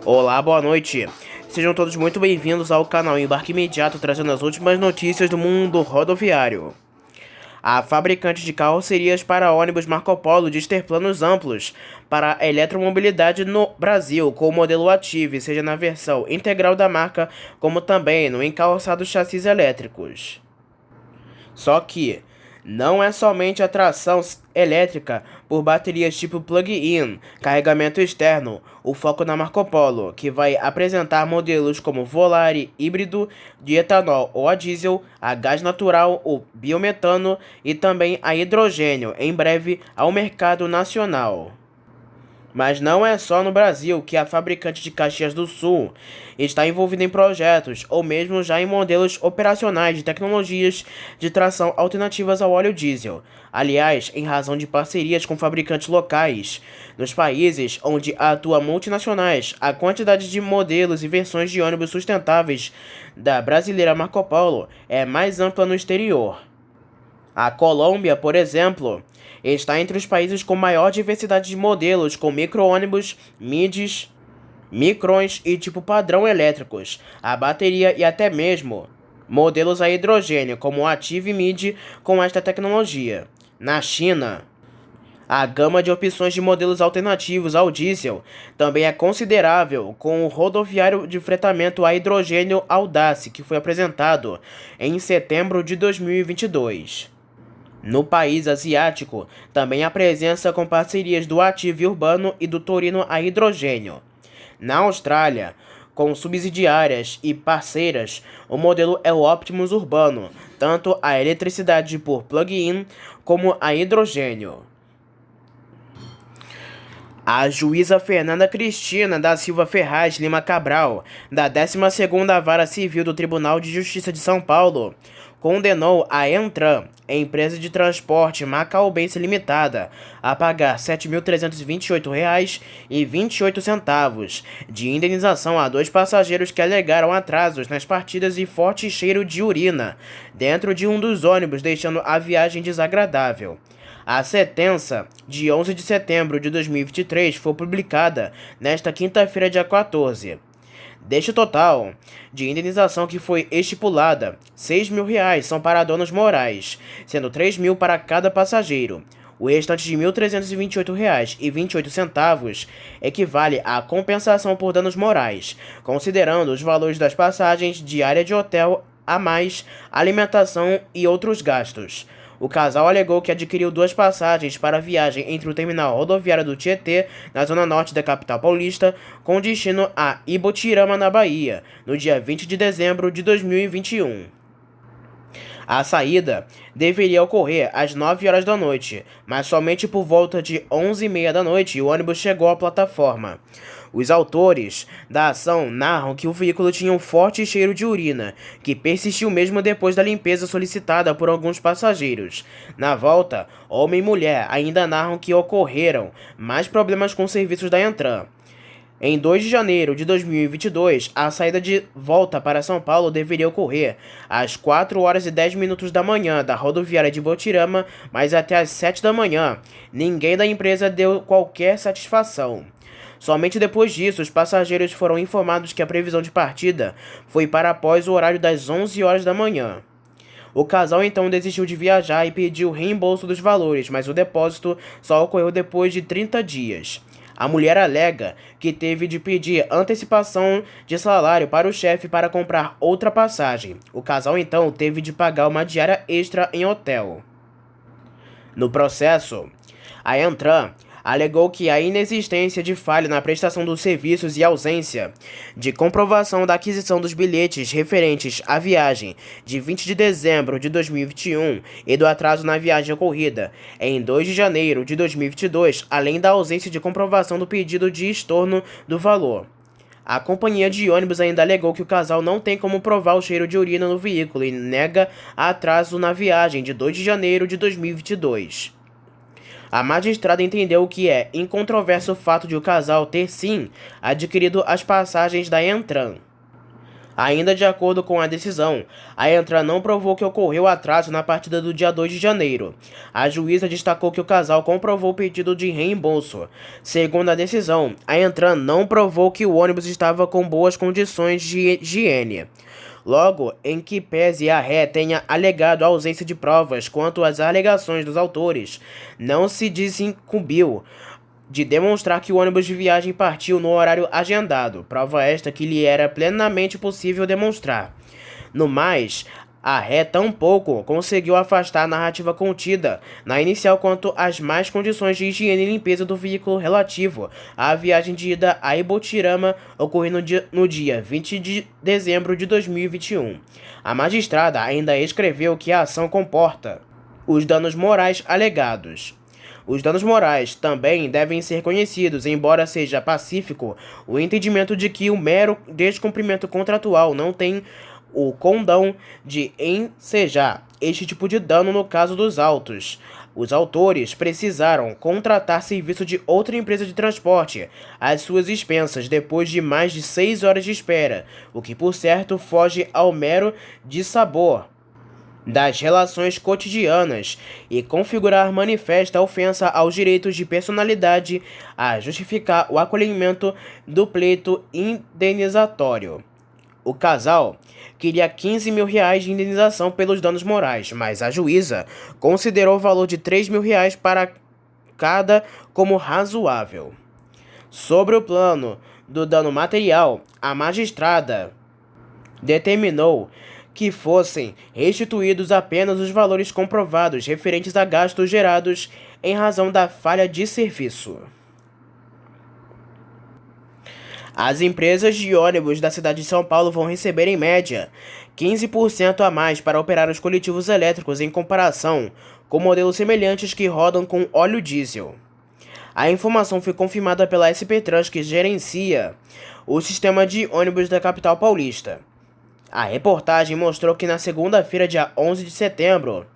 Olá, boa noite. Sejam todos muito bem-vindos ao canal Embarque Imediato, trazendo as últimas notícias do mundo rodoviário. A fabricante de carrocerias para ônibus Marco Polo diz ter planos amplos para a eletromobilidade no Brasil, com o modelo Active, seja na versão integral da marca, como também no encarroçado chassis elétricos. Só que não é somente a tração elétrica por baterias tipo plug-in, carregamento externo, o foco na Marco Polo, que vai apresentar modelos como Volare híbrido, de etanol ou a diesel, a gás natural, o biometano e também a hidrogênio, em breve ao mercado nacional. Mas não é só no Brasil que a fabricante de Caxias do Sul está envolvida em projetos ou mesmo já em modelos operacionais de tecnologias de tração alternativas ao óleo diesel. Aliás, em razão de parcerias com fabricantes locais. Nos países onde atuam multinacionais, a quantidade de modelos e versões de ônibus sustentáveis da brasileira Marco Polo é mais ampla no exterior. A Colômbia, por exemplo, está entre os países com maior diversidade de modelos, com micro-ônibus, midis, microns e tipo padrão elétricos, a bateria e até mesmo modelos a hidrogênio, como o Active Mid com esta tecnologia. Na China, a gama de opções de modelos alternativos ao diesel também é considerável, com o rodoviário de fretamento a hidrogênio Audace, que foi apresentado em setembro de 2022. No país asiático, também há presença com parcerias do Active Urbano e do Torino a hidrogênio. Na Austrália, com subsidiárias e parceiras, o modelo é o Optimus Urbano, tanto a eletricidade por plug-in como a hidrogênio. A juíza Fernanda Cristina da Silva Ferraz Lima Cabral, da 12ª Vara Civil do Tribunal de Justiça de São Paulo, condenou a Entran, empresa de transporte Macaubense Limitada, a pagar R$ 7.328,28 de indenização a 2 passageiros que alegaram atrasos nas partidas e forte cheiro de urina dentro de um dos ônibus, deixando a viagem desagradável. A sentença, de 11 de setembro de 2023, foi publicada nesta quinta-feira, dia 14. Deste total de indenização que foi estipulada, R$ 6.000 são para danos morais, sendo R$ 3.000 para cada passageiro. O restante de R$ 1.328,28 equivale à compensação por danos morais, considerando os valores das passagens, diária de hotel a mais, alimentação e outros gastos. O casal alegou que adquiriu 2 passagens para a viagem entre o terminal rodoviário do Tietê, na zona norte da capital paulista, com destino a Ibotirama, na Bahia, no dia 20 de dezembro de 2021. A saída deveria ocorrer às 9 horas da noite, mas somente por volta de 11h30 da noite o ônibus chegou à plataforma. Os autores da ação narram que o veículo tinha um forte cheiro de urina, que persistiu mesmo depois da limpeza solicitada por alguns passageiros. Na volta, homem e mulher ainda narram que ocorreram mais problemas com os serviços da Entran. Em 2 de janeiro de 2022, a saída de volta para São Paulo deveria ocorrer às 4h10 da manhã da rodoviária de Botirama, mas até às 7 da manhã, ninguém da empresa deu qualquer satisfação. Somente depois disso, os passageiros foram informados que a previsão de partida foi para após o horário das 11 horas da manhã. O casal então desistiu de viajar e pediu reembolso dos valores, mas o depósito só ocorreu depois de 30 dias. A mulher alega que teve de pedir antecipação de salário para o chefe para comprar outra passagem. O casal então teve de pagar uma diária extra em hotel. No processo, a Entran alegou que a inexistência de falha na prestação dos serviços e ausência de comprovação da aquisição dos bilhetes referentes à viagem de 20 de dezembro de 2021 e do atraso na viagem ocorrida em 2 de janeiro de 2022, além da ausência de comprovação do pedido de estorno do valor. A companhia de ônibus ainda alegou que o casal não tem como provar o cheiro de urina no veículo e nega atraso na viagem de 2 de janeiro de 2022. A magistrada entendeu que é incontroverso o fato de o casal ter sim adquirido as passagens da Entran. Ainda de acordo com a decisão, a Entran não provou que ocorreu atraso na partida do dia 2 de janeiro. A juíza destacou que o casal comprovou o pedido de reembolso. Segundo a decisão, a Entran não provou que o ônibus estava com boas condições de higiene. Logo, em que pese a ré tenha alegado a ausência de provas quanto às alegações dos autores, não se desincumbiu de demonstrar que o ônibus de viagem partiu no horário agendado, prova esta que lhe era plenamente possível demonstrar. No mais, a ré tampouco conseguiu afastar a narrativa contida na inicial quanto às más condições de higiene e limpeza do veículo relativo à viagem de ida a Ibotirama, ocorrendo no dia 20 de dezembro de 2021. A magistrada ainda escreveu que a ação comporta os danos morais alegados. Os danos morais também devem ser conhecidos, embora seja pacífico o entendimento de que o mero descumprimento contratual não tem o condão de ensejar este tipo de dano no caso dos autos. Os autores precisaram contratar serviço de outra empresa de transporte às suas expensas depois de mais de 6 horas de espera, o que por certo foge ao mero dissabor das relações cotidianas e configurar manifesta ofensa aos direitos de personalidade a justificar o acolhimento do pleito indenizatório. O casal queria 15 mil reais de indenização pelos danos morais, mas a juíza considerou o valor de 3 mil reais para cada como razoável. Sobre o plano do dano material, a magistrada determinou que fossem restituídos apenas os valores comprovados referentes a gastos gerados em razão da falha de serviço. As empresas de ônibus da cidade de São Paulo vão receber, em média, 15% a mais para operar os coletivos elétricos em comparação com modelos semelhantes que rodam com óleo diesel. A informação foi confirmada pela SP Trans, que gerencia o sistema de ônibus da capital paulista. A reportagem mostrou que na segunda-feira, dia 11 de setembro,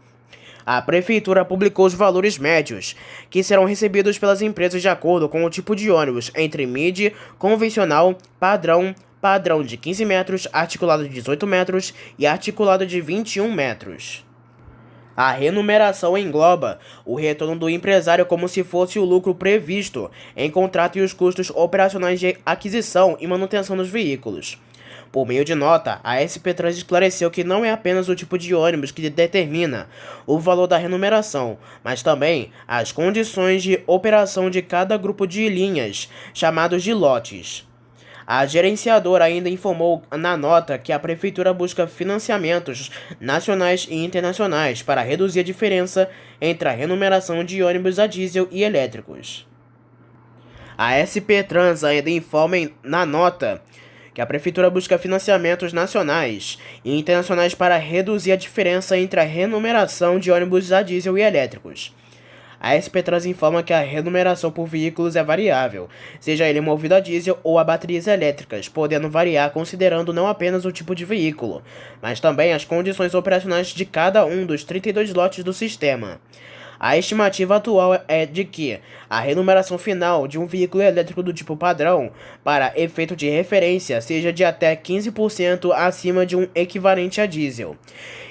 a prefeitura publicou os valores médios que serão recebidos pelas empresas de acordo com o tipo de ônibus entre midi, convencional, padrão de 15 metros, articulado de 18 metros e articulado de 21 metros. A renumeração engloba o retorno do empresário como se fosse o lucro previsto em contrato e os custos operacionais de aquisição e manutenção dos veículos. Por meio de nota, a SP Trans esclareceu que não é apenas o tipo de ônibus que determina o valor da renumeração, mas também as condições de operação de cada grupo de linhas, chamados de lotes. A gerenciadora ainda informou na nota que a prefeitura busca financiamentos nacionais e internacionais para reduzir a diferença entre a renumeração de ônibus a diesel e elétricos. A SP Trans ainda informa na nota que a prefeitura busca financiamentos nacionais e internacionais para reduzir a diferença entre a renumeração de ônibus a diesel e elétricos. A SP Trans informa que a renumeração por veículos é variável, seja ele movido a diesel ou a baterias elétricas, podendo variar considerando não apenas o tipo de veículo, mas também as condições operacionais de cada um dos 32 lotes do sistema. A estimativa atual é de que a renumeração final de um veículo elétrico do tipo padrão, para efeito de referência, seja de até 15% acima de um equivalente a diesel.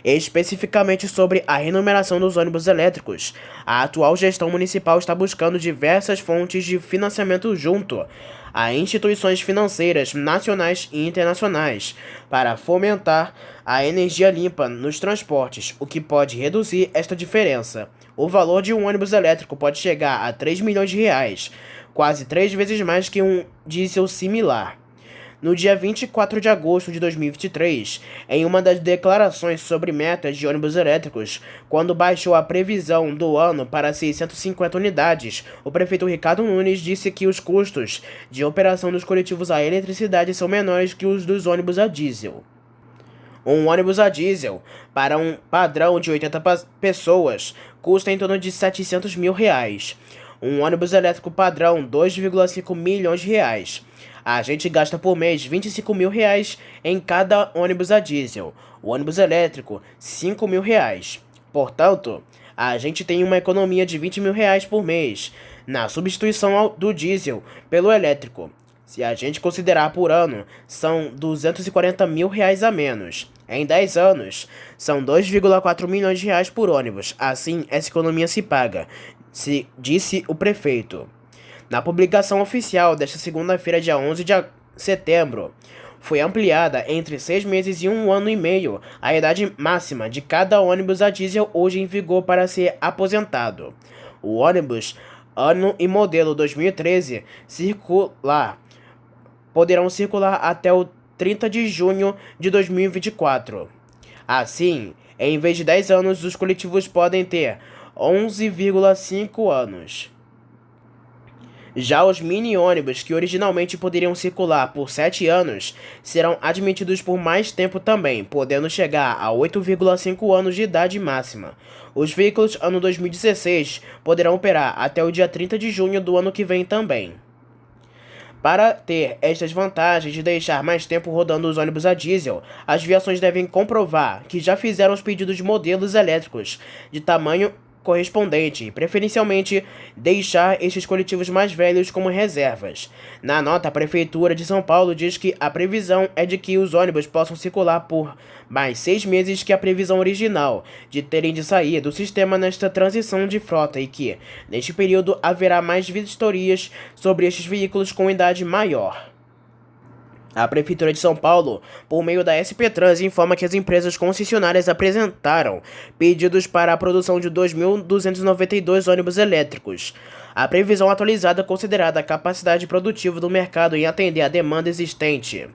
Especificamente sobre a renumeração dos ônibus elétricos, a atual gestão municipal está buscando diversas fontes de financiamento junto a instituições financeiras nacionais e internacionais para fomentar a energia limpa nos transportes, o que pode reduzir esta diferença. O valor de um ônibus elétrico pode chegar a 3 milhões de reais, quase 3 vezes mais que um diesel similar. No dia 24 de agosto de 2023, em uma das declarações sobre metas de ônibus elétricos, quando baixou a previsão do ano para 650 unidades, o prefeito Ricardo Nunes disse que os custos de operação dos coletivos a eletricidade são menores que os dos ônibus a diesel. Um ônibus a diesel, para um padrão de 80 pessoas, custa em torno de 700 mil reais. Um ônibus elétrico padrão, 2,5 milhões de reais. A gente gasta por mês 25 mil reais em cada ônibus a diesel. O ônibus elétrico, 5 mil reais. Portanto, a gente tem uma economia de 20 mil reais por mês na substituição do diesel pelo elétrico. Se a gente considerar por ano, são R$ 240 mil a menos. Em 10 anos, são 2,4 milhões de reais por ônibus. Assim, essa economia se paga, disse o prefeito. Na publicação oficial desta segunda-feira, dia 11 de setembro, foi ampliada entre 6 meses e 1 ano e meio a idade máxima de cada ônibus a diesel hoje em vigor para ser aposentado. O ônibus ano e modelo 2013 poderão circular até o 30 de junho de 2024. Assim, em vez de 10 anos, os coletivos podem ter 11,5 anos. Já os mini-ônibus, que originalmente poderiam circular por 7 anos, serão admitidos por mais tempo também, podendo chegar a 8,5 anos de idade máxima. Os veículos ano 2016 poderão operar até o dia 30 de junho do ano que vem também. Para ter estas vantagens de deixar mais tempo rodando os ônibus a diesel, as viações devem comprovar que já fizeram os pedidos de modelos elétricos de tamanho correspondente e, preferencialmente, deixar estes coletivos mais velhos como reservas. Na nota, a Prefeitura de São Paulo diz que a previsão é de que os ônibus possam circular por mais 6 meses que a previsão original de terem de sair do sistema nesta transição de frota e que, neste período, haverá mais vistorias sobre estes veículos com idade maior. A Prefeitura de São Paulo, por meio da SP Trans, informa que as empresas concessionárias apresentaram pedidos para a produção de 2.292 ônibus elétricos. A previsão atualizada considerada a capacidade produtiva do mercado em atender à demanda existente.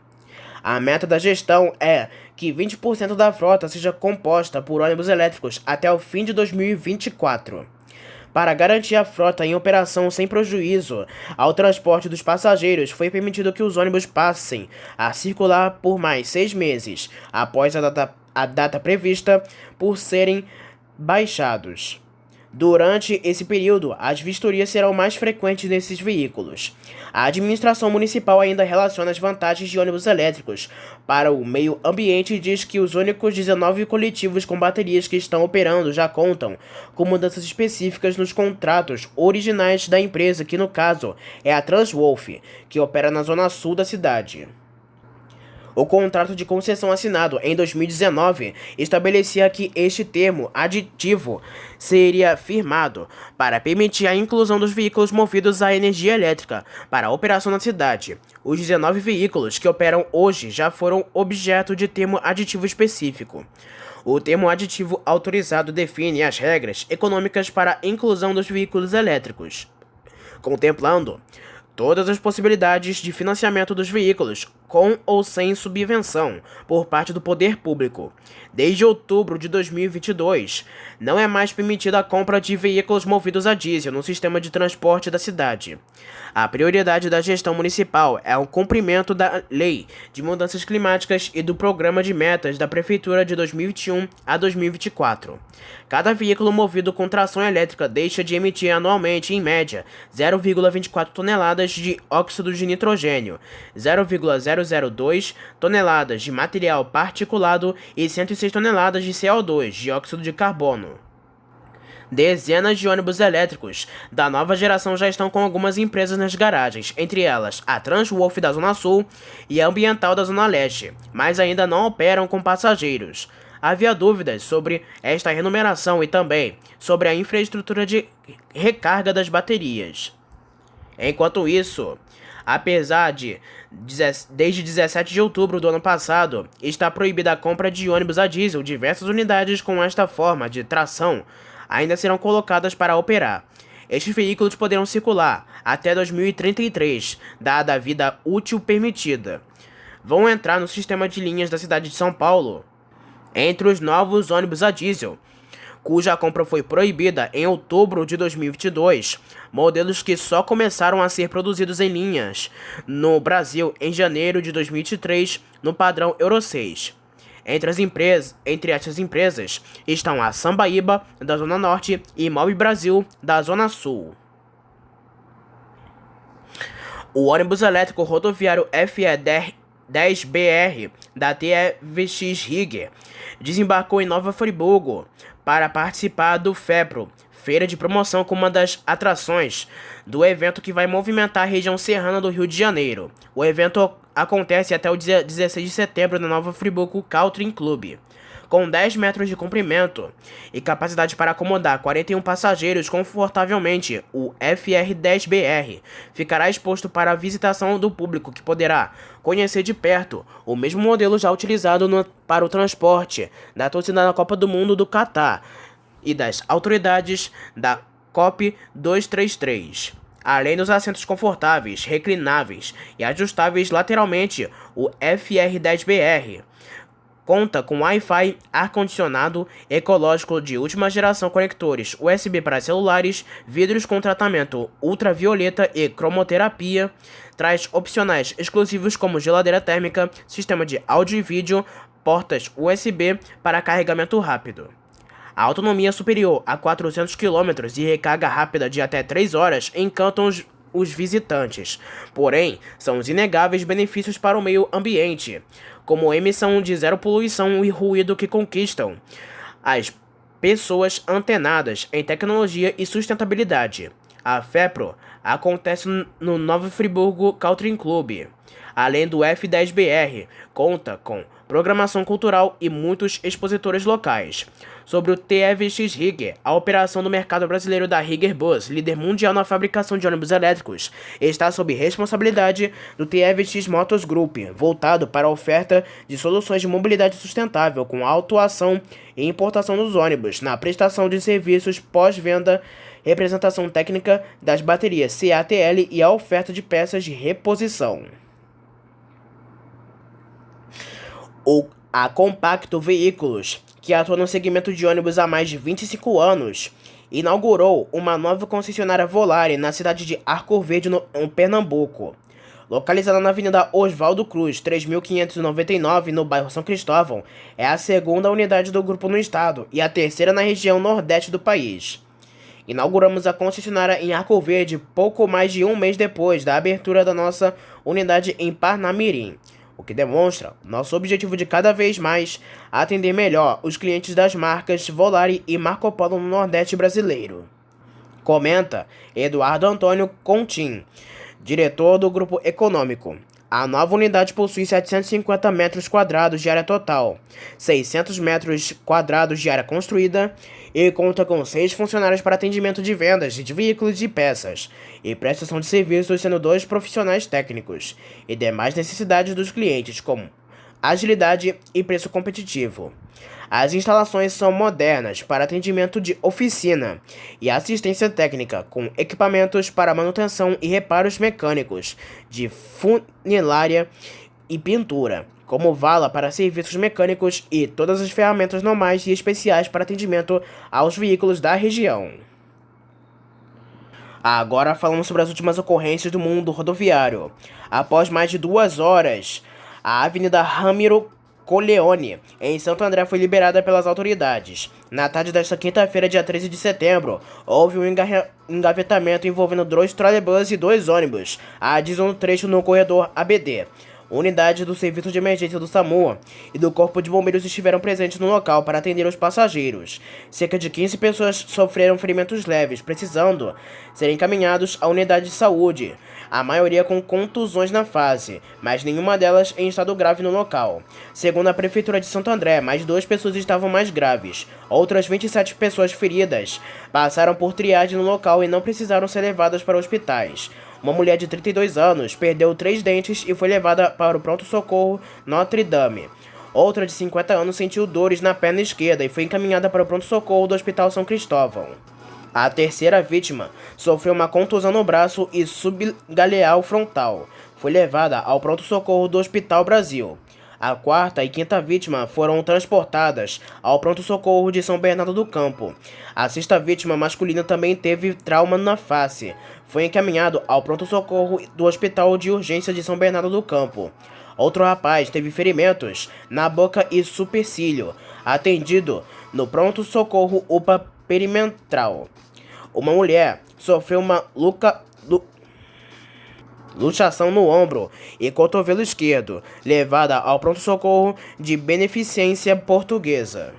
A meta da gestão é que 20% da frota seja composta por ônibus elétricos até o fim de 2024. Para garantir a frota em operação sem prejuízo ao transporte dos passageiros, foi permitido que os ônibus passem a circular por mais 6 meses, após a data prevista por serem baixados. Durante esse período, as vistorias serão mais frequentes nesses veículos. A administração municipal ainda relaciona as vantagens de ônibus elétricos para o meio ambiente e diz que os únicos 19 coletivos com baterias que estão operando já contam com mudanças específicas nos contratos originais da empresa, que no caso é a Transwolf, que opera na zona sul da cidade. O contrato de concessão assinado em 2019 estabelecia que este termo aditivo seria firmado para permitir a inclusão dos veículos movidos a energia elétrica para a operação na cidade. Os 19 veículos que operam hoje já foram objeto de termo aditivo específico. O termo aditivo autorizado define as regras econômicas para a inclusão dos veículos elétricos, contemplando todas as possibilidades de financiamento dos veículos, com ou sem subvenção, por parte do poder público. Desde outubro de 2022, não é mais permitida a compra de veículos movidos a diesel no sistema de transporte da cidade. A prioridade da gestão municipal é o cumprimento da Lei de Mudanças Climáticas e do Programa de Metas da Prefeitura de 2021 a 2024. Cada veículo movido com tração elétrica deixa de emitir anualmente, em média, 0,24 toneladas de óxido de nitrogênio, 0,002 toneladas de material particulado e 106 toneladas de CO2, dióxido de carbono. Dezenas de ônibus elétricos da nova geração já estão com algumas empresas nas garagens, entre elas a Transwolf da Zona Sul e a Ambiental da Zona Leste, mas ainda não operam com passageiros. Havia dúvidas sobre esta renumeração e também sobre a infraestrutura de recarga das baterias. Enquanto isso, apesar de, desde 17 de outubro do ano passado, está proibida a compra de ônibus a diesel, diversas unidades com esta forma de tração ainda serão colocadas para operar. Estes veículos poderão circular até 2033, dada a vida útil permitida. Vão entrar no sistema de linhas da cidade de São Paulo entre os novos ônibus a diesel, cuja compra foi proibida em outubro de 2022, modelos que só começaram a ser produzidos em linhas no Brasil em janeiro de 2023 no padrão Euro 6. Entre estas empresas estão a Sambaíba, da Zona Norte, e Mob Brasil, da Zona Sul. O ônibus elétrico rodoviário FE10BR da TVX Rigger desembarcou em Nova Friburgo para participar do feira de promoção como uma das atrações do evento que vai movimentar a região serrana do Rio de Janeiro. O evento acontece até o dia 16 de setembro na Nova Friburgo Country Club. Com 10 metros de comprimento e capacidade para acomodar 41 passageiros confortavelmente, o FR10BR ficará exposto para a visitação do público, que poderá conhecer de perto o mesmo modelo já utilizado para o transporte da torcida na Copa do Mundo do Catar e das autoridades da COP 233. Além dos assentos confortáveis, reclináveis e ajustáveis lateralmente, o FR10BR conta com Wi-Fi, ar-condicionado ecológico de última geração, conectores USB para celulares, vidros com tratamento ultravioleta e cromoterapia, traz opcionais exclusivos como geladeira térmica, sistema de áudio e vídeo, portas USB para carregamento rápido. A autonomia superior a 400 km e recarga rápida de até 3 horas encantam os visitantes, porém, são os inegáveis benefícios para o meio ambiente, como emissão de zero poluição e ruído que conquistam as pessoas antenadas em tecnologia e sustentabilidade. A FEPRO acontece no Nova Friburgo Country Club. Além do F10BR, conta com programação cultural e muitos expositores locais. Sobre o TVX Higger, a operação do mercado brasileiro da Higger Bus, líder mundial na fabricação de ônibus elétricos, está sob responsabilidade do TVX Motors Group, voltado para a oferta de soluções de mobilidade sustentável com autuação e importação dos ônibus, na prestação de serviços pós-venda, representação técnica das baterias CATL e a oferta de peças de reposição. A Compacto Veículos, que atua no segmento de ônibus há mais de 25 anos, inaugurou uma nova concessionária Volare na cidade de Arco Verde, no Pernambuco. Localizada na Avenida Oswaldo Cruz, 3599, no bairro São Cristóvão, é a segunda unidade do grupo no estado e a terceira na região nordeste do país. Inauguramos a concessionária em Arco Verde pouco mais de um mês depois da abertura da nossa unidade em Parnamirim, o que demonstra nosso objetivo de cada vez mais atender melhor os clientes das marcas Volare e Marco Polo no Nordeste brasileiro. Comenta Eduardo Antônio Contim, diretor do Grupo Econômico. A nova unidade possui 750 metros quadrados de área total, 600 metros quadrados de área construída e conta com 6 funcionários para atendimento de vendas de veículos e peças e prestação de serviços, sendo 2 profissionais técnicos e demais necessidades dos clientes, como agilidade e preço competitivo. As instalações são modernas para atendimento de oficina e assistência técnica, com equipamentos para manutenção e reparos mecânicos, de funilária e pintura, como vala para serviços mecânicos e todas as ferramentas normais e especiais para atendimento aos veículos da região. Agora falamos sobre as últimas ocorrências do mundo rodoviário. Após mais de 2 horas, a Avenida Ramiro Colleoni, em Santo André, foi liberada pelas autoridades. Na tarde desta quinta-feira, dia 13 de setembro, houve um engavetamento envolvendo 2 trolleybus e 2 ônibus, adesão no trecho no corredor ABD. Unidades do Serviço de Emergência do SAMU e do Corpo de Bombeiros estiveram presentes no local para atender os passageiros. Cerca de 15 pessoas sofreram ferimentos leves, precisando serem encaminhados à unidade de saúde, a maioria com contusões na face, mas nenhuma delas em estado grave no local. Segundo a Prefeitura de Santo André, mais 2 pessoas estavam mais graves. Outras 27 pessoas feridas passaram por triagem no local e não precisaram ser levadas para hospitais. Uma mulher de 32 anos perdeu 3 dentes e foi levada para o pronto-socorro Notre Dame. Outra de 50 anos sentiu dores na perna esquerda e foi encaminhada para o pronto-socorro do Hospital São Cristóvão. A terceira vítima sofreu uma contusão no braço e subgaleal frontal. Foi levada ao pronto-socorro do Hospital Brasil. A quarta e quinta vítima foram transportadas ao pronto-socorro de São Bernardo do Campo. A sexta vítima masculina também teve trauma na face. Foi encaminhado ao pronto-socorro do Hospital de Urgência de São Bernardo do Campo. Outro rapaz teve ferimentos na boca e supercílio, atendido no pronto-socorro UPA Perimetral. Uma mulher sofreu uma luxação no ombro e cotovelo esquerdo, levada ao pronto-socorro de Beneficência Portuguesa.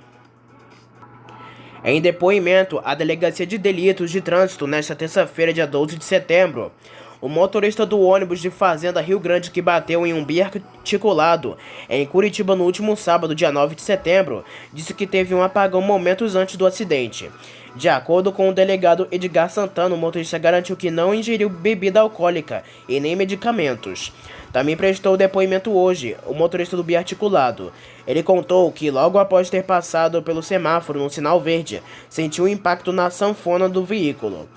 Em depoimento à Delegacia de Delitos de Trânsito nesta terça-feira, dia 12 de setembro, o motorista do ônibus de Fazenda Rio Grande que bateu em um biarticulado em Curitiba no último sábado, dia 9 de setembro, disse que teve um apagão momentos antes do acidente. De acordo com o delegado Edgar Santana, o motorista garantiu que não ingeriu bebida alcoólica e nem medicamentos. Também prestou depoimento hoje, o motorista do biarticulado. Ele contou que logo após ter passado pelo semáforo no sinal verde, sentiu um impacto na sanfona do veículo.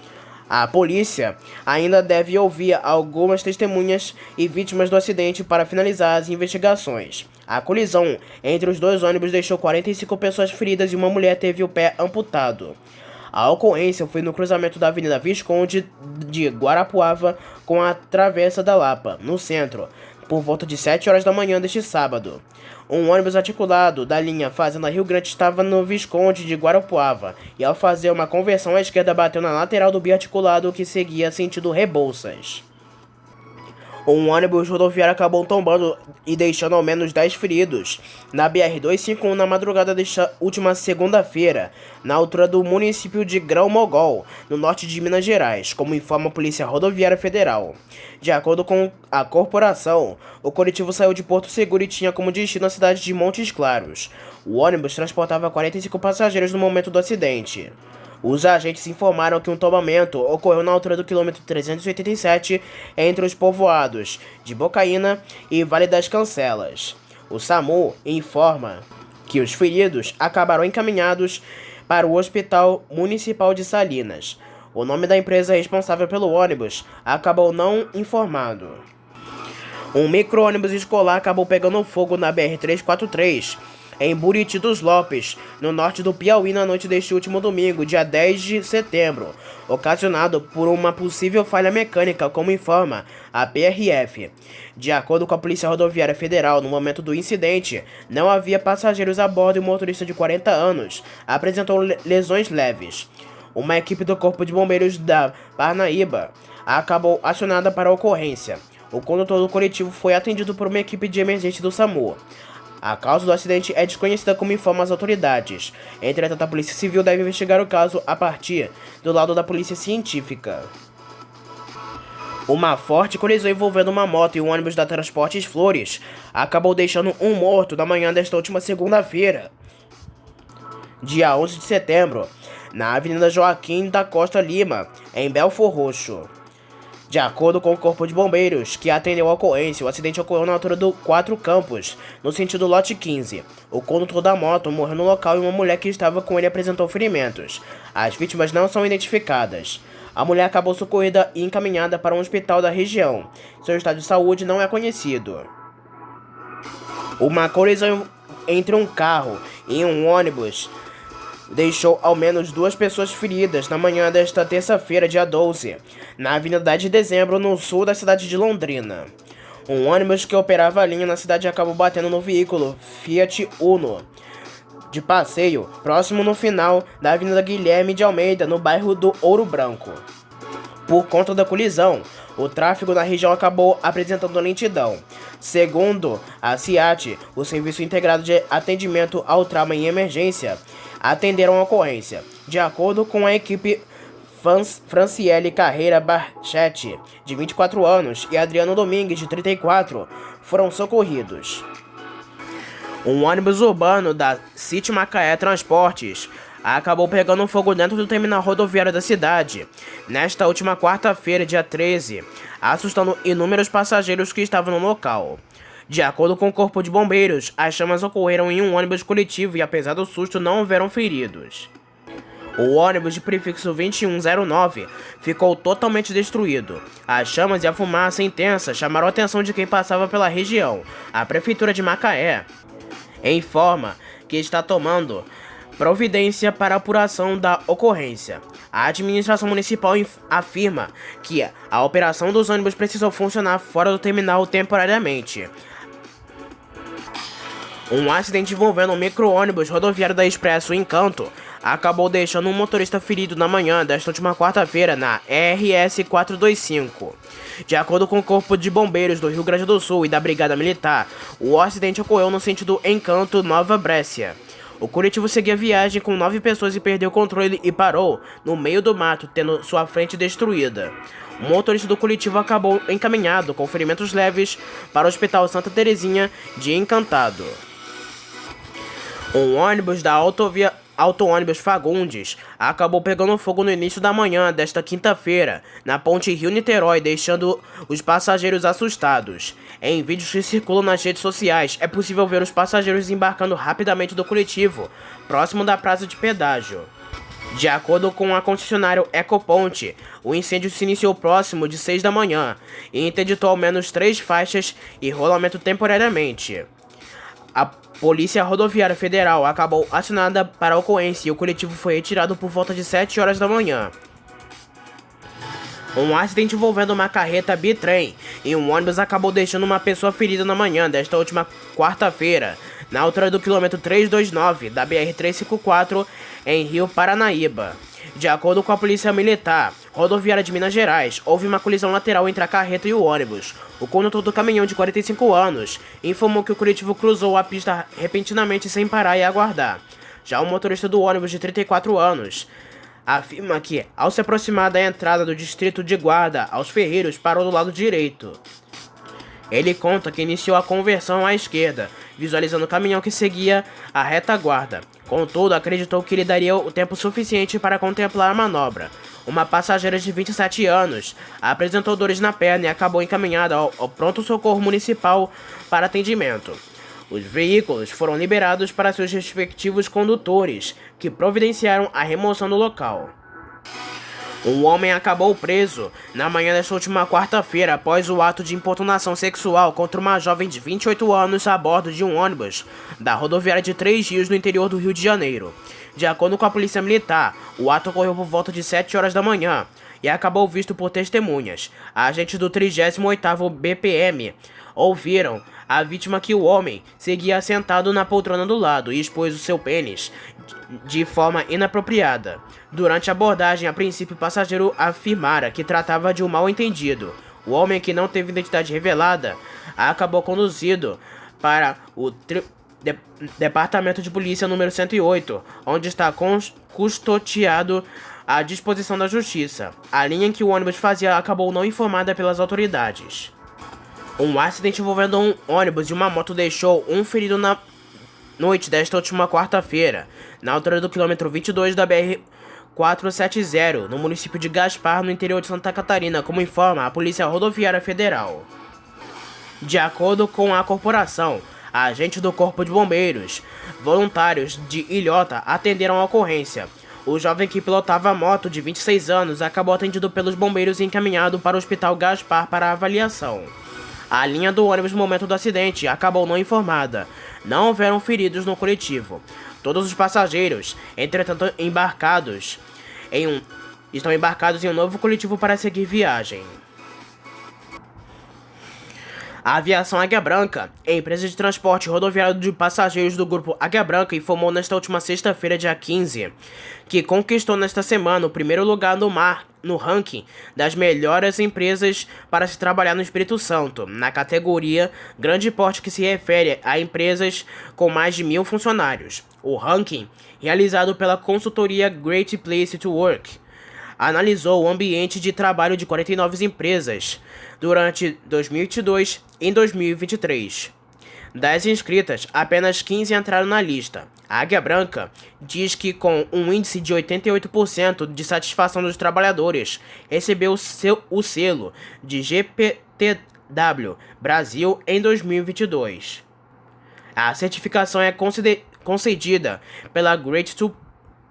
A polícia ainda deve ouvir algumas testemunhas e vítimas do acidente para finalizar as investigações. A colisão entre os dois ônibus deixou 45 pessoas feridas e uma mulher teve o pé amputado. A ocorrência foi no cruzamento da Avenida Visconde de Guarapuava com a Travessa da Lapa, no centro, por volta de 7 horas da manhã deste sábado. Um ônibus articulado da linha Fazenda Rio Grande estava no Visconde de Guarapuava e, ao fazer uma conversão à esquerda, bateu na lateral do biarticulado que seguia sentido Rebouças. Um ônibus rodoviário acabou tombando e deixando ao menos 10 feridos na BR-251 na madrugada desta última segunda-feira, na altura do município de Grão-Mogol, no norte de Minas Gerais, como informa a Polícia Rodoviária Federal. De acordo com a corporação, o coletivo saiu de Porto Seguro e tinha como destino a cidade de Montes Claros. O ônibus transportava 45 passageiros no momento do acidente. Os agentes informaram que um tombamento ocorreu na altura do quilômetro 387 entre os povoados de Bocaína e Vale das Cancelas. O SAMU informa que os feridos acabaram encaminhados para o Hospital Municipal de Salinas. O nome da empresa responsável pelo ônibus acabou não informado. Um micro-ônibus escolar acabou pegando fogo na BR-343, em Buriti dos Lopes, no norte do Piauí, na noite deste último domingo, dia 10 de setembro, ocasionado por uma possível falha mecânica, como informa a PRF. De acordo com a Polícia Rodoviária Federal, no momento do incidente, não havia passageiros a bordo e o motorista de 40 anos apresentou lesões leves. Uma equipe do Corpo de Bombeiros da Parnaíba acabou acionada para a ocorrência. O condutor do coletivo foi atendido por uma equipe de emergência do SAMU. A causa do acidente é desconhecida, como informam as autoridades. Entretanto, a Polícia Civil deve investigar o caso a partir do lado da Polícia Científica. Uma forte colisão envolvendo uma moto e um ônibus da Transportes Flores acabou deixando um morto na manhã desta última segunda-feira, dia 11 de setembro, na Avenida Joaquim da Costa Lima, em Belford Roxo. De acordo com o Corpo de Bombeiros, que atendeu a ocorrência, o acidente ocorreu na altura do 4 Campos, no sentido lote 15. O condutor da moto morreu no local e uma mulher que estava com ele apresentou ferimentos. As vítimas não são identificadas. A mulher acabou socorrida e encaminhada para um hospital da região. Seu estado de saúde não é conhecido. Uma colisão entre um carro e um ônibus deixou ao menos 2 pessoas feridas na manhã desta terça-feira, dia 12, na Avenida 10 de Dezembro, no sul da cidade de Londrina. Um ônibus que operava a linha na cidade acabou batendo no veículo Fiat Uno de passeio, próximo no final da Avenida Guilherme de Almeida, no bairro do Ouro Branco. Por conta da colisão, o tráfego na região acabou apresentando lentidão. Segundo a CIAT, o Serviço Integrado de Atendimento ao Trauma em Emergência, atenderam a ocorrência. De acordo com a equipe, Franciele Carreira Barchetti, de 24 anos, e Adriano Domingues, de 34, foram socorridos. Um ônibus urbano da City Macaé Transportes acabou pegando fogo dentro do terminal rodoviário da cidade, nesta última quarta-feira, dia 13, assustando inúmeros passageiros que estavam no local. De acordo com o Corpo de Bombeiros, as chamas ocorreram em um ônibus coletivo e, apesar do susto, não houveram feridos. O ônibus de prefixo 2109 ficou totalmente destruído. As chamas e a fumaça intensa chamaram a atenção de quem passava pela região. A Prefeitura de Macaé informa que está tomando providência para a apuração da ocorrência. A administração municipal afirma que a operação dos ônibus precisou funcionar fora do terminal temporariamente. Um acidente envolvendo um micro-ônibus rodoviário da Expresso Encanto acabou deixando um motorista ferido na manhã desta última quarta-feira na RS 425. De acordo com o Corpo de Bombeiros do Rio Grande do Sul e da Brigada Militar, o acidente ocorreu no sentido Encanto-Nova Brécia. O coletivo seguia viagem com 9 pessoas e perdeu o controle e parou no meio do mato, tendo sua frente destruída. O motorista do coletivo acabou encaminhado com ferimentos leves para o Hospital Santa Terezinha de Encantado. Um ônibus da Auto-ônibus Fagundes acabou pegando fogo no início da manhã desta quinta-feira, na ponte Rio-Niterói, deixando os passageiros assustados. Em vídeos que circulam nas redes sociais, é possível ver os passageiros embarcando rapidamente do coletivo, próximo da praça de pedágio. De acordo com a concessionária Ecoponte, o incêndio se iniciou próximo de 6 da manhã e interditou ao menos 3 faixas e rolamento temporariamente. A Polícia Rodoviária Federal acabou acionada para a ocorrência e o coletivo foi retirado por volta de 7 horas da manhã. Um acidente envolvendo uma carreta bitrem e um ônibus acabou deixando uma pessoa ferida na manhã desta última quarta-feira, na altura do quilômetro 329 da BR-354, em Rio Paranaíba. De acordo com a Polícia Militar Rodoviária de Minas Gerais, houve uma colisão lateral entre a carreta e o ônibus. O condutor do caminhão, de 45 anos, informou que o coletivo cruzou a pista repentinamente sem parar e aguardar. Já o motorista do ônibus, de 34 anos, afirma que, ao se aproximar da entrada do distrito de Guarda aos Ferreiros, parou do lado direito. Ele conta que iniciou a conversão à esquerda, visualizando o caminhão que seguia a retaguarda. Contudo, acreditou que lhe daria o tempo suficiente para contemplar a manobra. Uma passageira de 27 anos apresentou dores na perna e acabou encaminhada ao pronto-socorro municipal para atendimento. Os veículos foram liberados para seus respectivos condutores, que providenciaram a remoção do local. Um homem acabou preso na manhã desta última quarta-feira após o ato de importunação sexual contra uma jovem de 28 anos a bordo de um ônibus da rodoviária de Três Rios, no interior do Rio de Janeiro. De acordo com a Polícia Militar, o ato ocorreu por volta de 7 horas da manhã e acabou visto por testemunhas. Agentes do 38º BPM ouviram a vítima que o homem seguia sentado na poltrona do lado e expôs o seu pênis de forma inapropriada. Durante a abordagem, a princípio, o passageiro afirmara que tratava de um mal-entendido. O homem, que não teve identidade revelada, acabou conduzido para o Departamento de Polícia número 108, onde está custodiado à disposição da Justiça. A linha em que o ônibus fazia acabou não informada pelas autoridades. Um acidente envolvendo um ônibus e uma moto deixou um ferido na noite desta última quarta-feira, na altura do quilômetro 22 da BR-470, no município de Gaspar, no interior de Santa Catarina, como informa a Polícia Rodoviária Federal. De acordo com a corporação, agentes do Corpo de Bombeiros voluntários de Ilhota atenderam a ocorrência. O jovem, que pilotava a moto, de 26 anos, acabou atendido pelos bombeiros e encaminhado para o Hospital Gaspar para avaliação. A linha do ônibus no momento do acidente acabou não informada. Não houveram feridos no coletivo. Todos os passageiros, entretanto, estão embarcados em um novo coletivo para seguir viagem. A Aviação Águia Branca, empresa de transporte rodoviário de passageiros do grupo Águia Branca, informou nesta última sexta-feira, dia 15, que conquistou nesta semana o primeiro lugar no ranking das melhores empresas para se trabalhar no Espírito Santo, na categoria Grande Porte, que se refere a empresas com mais de 1.000 funcionários. O ranking, realizado pela consultoria Great Place to Work, analisou o ambiente de trabalho de 49 empresas durante 2022 e 2023. Das inscritas, apenas 15 entraram na lista. A Águia Branca diz que, com um índice de 88% de satisfação dos trabalhadores, recebeu o selo de GPTW Brasil em 2022. A certificação é concedida pela Great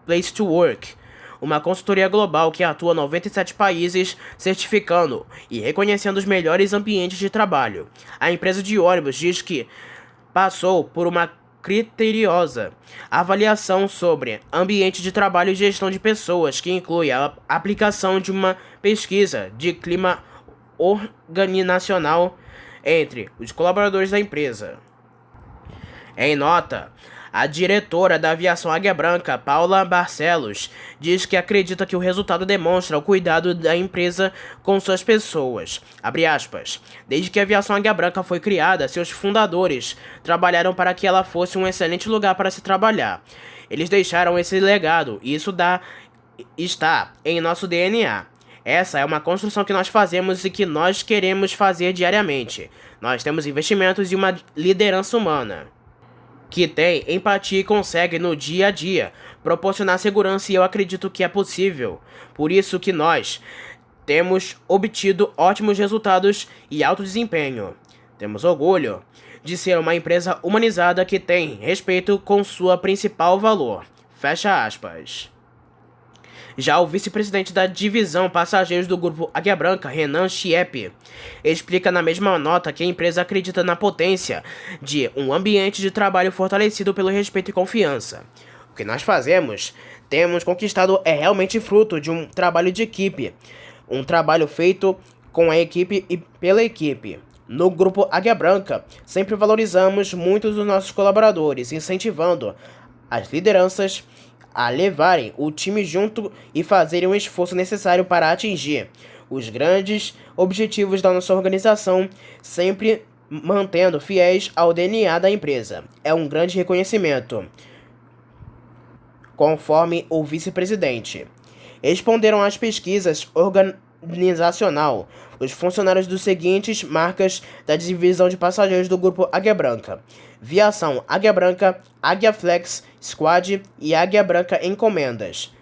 Place to Work, uma consultoria global que atua em 97 países, certificando e reconhecendo os melhores ambientes de trabalho. A empresa de ônibus diz que passou por uma criteriosa avaliação sobre ambiente de trabalho e gestão de pessoas, que inclui a aplicação de uma pesquisa de clima organizacional entre os colaboradores da empresa. Em nota, A diretora da Aviação Águia Branca, Paula Barcelos, diz que acredita que o resultado demonstra o cuidado da empresa com suas pessoas. Abre aspas. Desde que a Aviação Águia Branca foi criada, seus fundadores trabalharam para que ela fosse um excelente lugar para se trabalhar. Eles deixaram esse legado e isso está em nosso DNA. Essa é uma construção que nós fazemos e que nós queremos fazer diariamente. Nós temos investimentos e uma liderança humana que tem empatia e consegue no dia a dia proporcionar segurança, e eu acredito que é possível. Por isso que nós temos obtido ótimos resultados e alto desempenho. Temos orgulho de ser uma empresa humanizada que tem respeito com sua principal valor. Fecha aspas. Já o vice-presidente da divisão passageiros do grupo Águia Branca, Renan Chiep, explica na mesma nota que a empresa acredita na potência de um ambiente de trabalho fortalecido pelo respeito e confiança. O que nós temos conquistado é realmente fruto de um trabalho de equipe, um trabalho feito com a equipe e pela equipe. No grupo Águia Branca, sempre valorizamos muito os nossos colaboradores, incentivando as lideranças a levarem o time junto e fazerem o esforço necessário para atingir os grandes objetivos da nossa organização, sempre mantendo fiéis ao DNA da empresa. É um grande reconhecimento, conforme o vice-presidente. Responderam às pesquisas organizacional os funcionários dos seguintes marcas da divisão de passageiros do grupo Águia Branca: Viação Águia Branca, Águia Flex, Squad e Águia Branca Encomendas.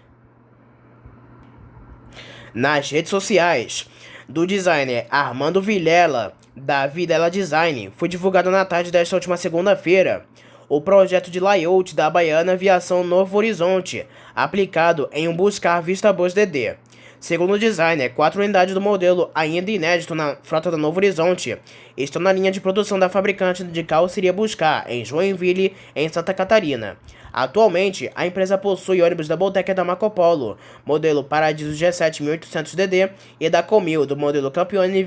Nas redes sociais do designer Armando Vilela, da Vilela Design, foi divulgado na tarde desta última segunda-feira o projeto de layout da Baiana Aviação Novo Horizonte, aplicado em um Buscar Vista Bus DD. Segundo o designer, 4 unidades do modelo, ainda inédito na frota da Novo Horizonte, estão na linha de produção da fabricante de carroceria Buscar, em Joinville, em Santa Catarina. Atualmente, a empresa possui ônibus da Bolteca da Marco Polo, modelo Paradiso G7800DD, e da Comil, do modelo Campione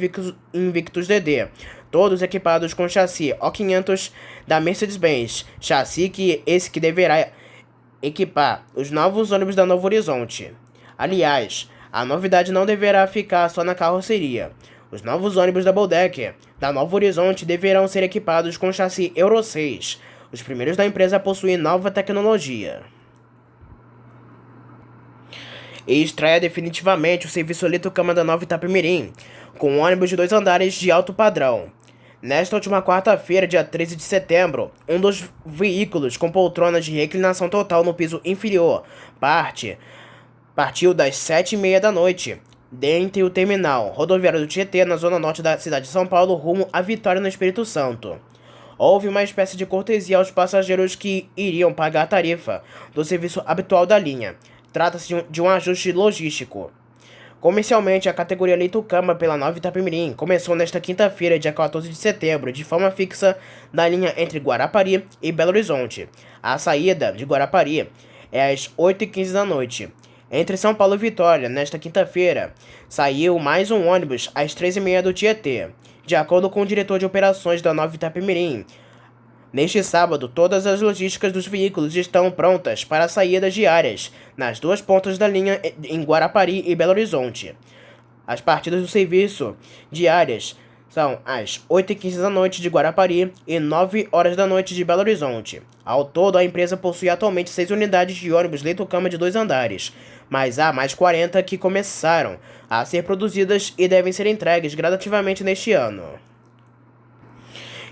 Invictus DD, todos equipados com chassi O500 da Mercedes-Benz, chassi que deverá equipar os novos ônibus da Novo Horizonte. Aliás, a novidade não deverá ficar só na carroceria. Os novos ônibus da Boldecker da Novo Horizonte deverão ser equipados com chassi Euro 6, os primeiros da empresa a possuir nova tecnologia. E estreia definitivamente o serviço Litocama da Nova Itapemirim, com ônibus de 2 andares de alto padrão. Nesta última quarta-feira, dia 13 de setembro, um dos veículos com poltronas de reclinação total no piso inferior partiu das 7h30 da noite, dentre o terminal rodoviário do Tietê, na zona norte da cidade de São Paulo, rumo a Vitória, no Espírito Santo. Houve uma espécie de cortesia aos passageiros que iriam pagar a tarifa do serviço habitual da linha. Trata-se de um ajuste logístico. Comercialmente, a categoria Leito-Cama pela Nova Itapemirim começou nesta quinta-feira, dia 14 de setembro, de forma fixa na linha entre Guarapari e Belo Horizonte. A saída de Guarapari é às 8h15 da noite. Entre São Paulo e Vitória, nesta quinta-feira, saiu mais um ônibus às 3h30 do Tietê. De acordo com o diretor de operações da Nova Itapemirim, neste sábado, todas as logísticas dos veículos estão prontas para saídas diárias nas duas pontas da linha em Guarapari e Belo Horizonte. As partidas do serviço diárias são às 8h15 da noite de Guarapari e 9h da noite de Belo Horizonte. Ao todo, a empresa possui atualmente 6 unidades de ônibus Leito-Cama de 2 andares, mas há mais 40 que começaram a ser produzidas e devem ser entregues gradativamente neste ano.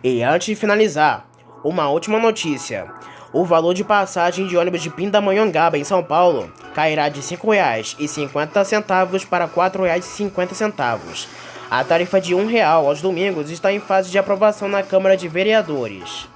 E antes de finalizar, uma última notícia: o valor de passagem de ônibus de Pindamonhangaba, em São Paulo, cairá de R$ 5,50 para R$ 4,50. A tarifa de R$ 1 aos domingos está em fase de aprovação na Câmara de Vereadores.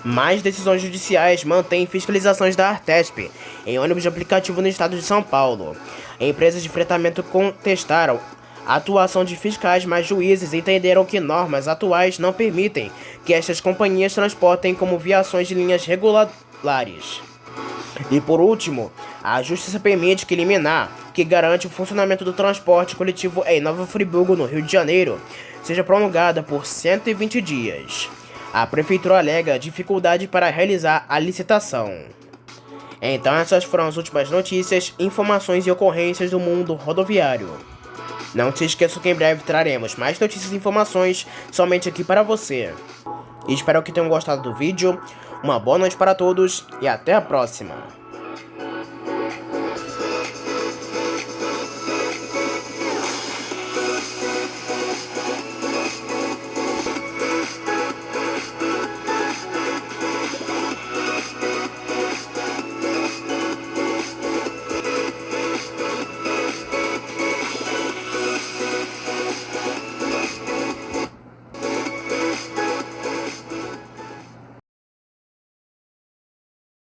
Mais decisões judiciais mantêm fiscalizações da Artesp em ônibus de aplicativo no estado de São Paulo. Empresas de fretamento contestaram a atuação de fiscais, mas juízes entenderam que normas atuais não permitem que estas companhias transportem como viações de linhas regulares. E por último, a Justiça permite que liminar, que garante o funcionamento do transporte coletivo em Nova Friburgo, no Rio de Janeiro, seja prolongada por 120 dias. A prefeitura alega dificuldade para realizar a licitação. Então essas foram as últimas notícias, informações e ocorrências do mundo rodoviário. Não se esqueça que em breve traremos mais notícias e informações somente aqui para você. Espero que tenham gostado do vídeo, uma boa noite para todos e até a próxima!